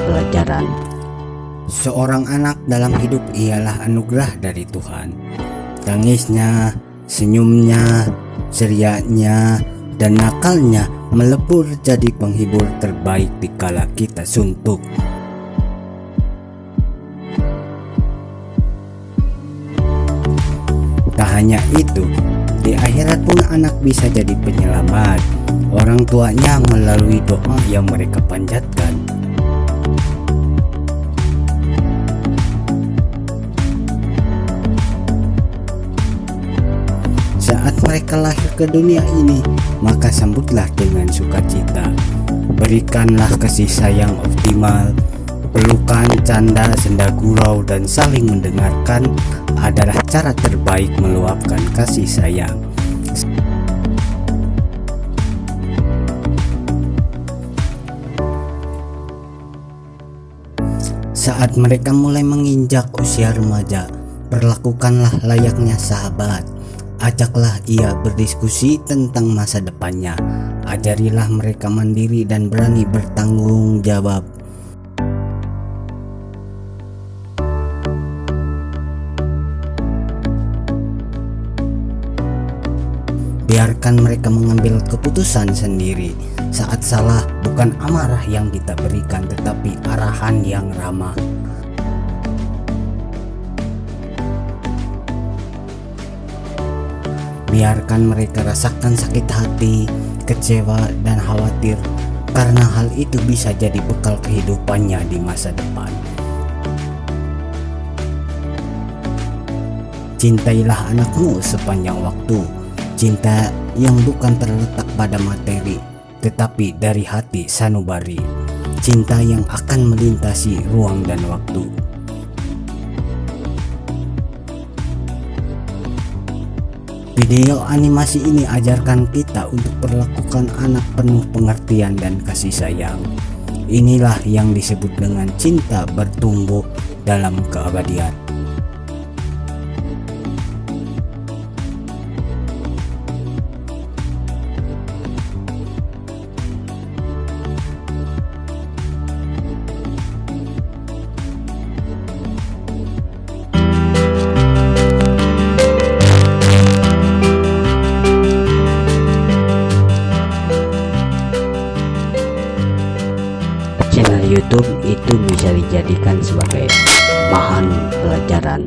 pelajaran. Seorang anak dalam hidup ialah anugerah dari Tuhan. Tangisnya, senyumnya, cerianya, dan nakalnya melebur jadi penghibur terbaik dikala kita suntuk. Tak hanya itu, di akhirat pun anak bisa jadi penyelamat orang tuanya melalui doa yang mereka panjatkan. Saat mereka lahir ke dunia ini, maka sambutlah dengan sukacita. Berikanlah kasih sayang optimal. Pelukan, canda, senda gurau, dan saling mendengarkan adalah cara terbaik meluapkan kasih sayang. Saat mereka mulai menginjak usia remaja, perlakukanlah layaknya sahabat. Ajaklah ia berdiskusi tentang masa depannya. Ajarilah mereka mandiri dan berani bertanggung jawab. Biarkan mereka mengambil keputusan sendiri. Saat salah, bukan amarah yang kita berikan, tetapi arahan yang ramah. Biarkan mereka rasakan sakit hati, kecewa, dan khawatir, karena hal itu bisa jadi bekal kehidupannya di masa depan. Cintailah anakmu sepanjang waktu. Cinta yang bukan terletak pada materi, tetapi dari hati sanubari. Cinta yang akan melintasi ruang dan waktu. Video animasi ini ajarkan kita untuk perlakukan anak penuh pengertian dan kasih sayang. Inilah yang disebut dengan cinta bertumbuh dalam keabadian. Channel YouTube itu bisa dijadikan sebagai bahan pelajaran.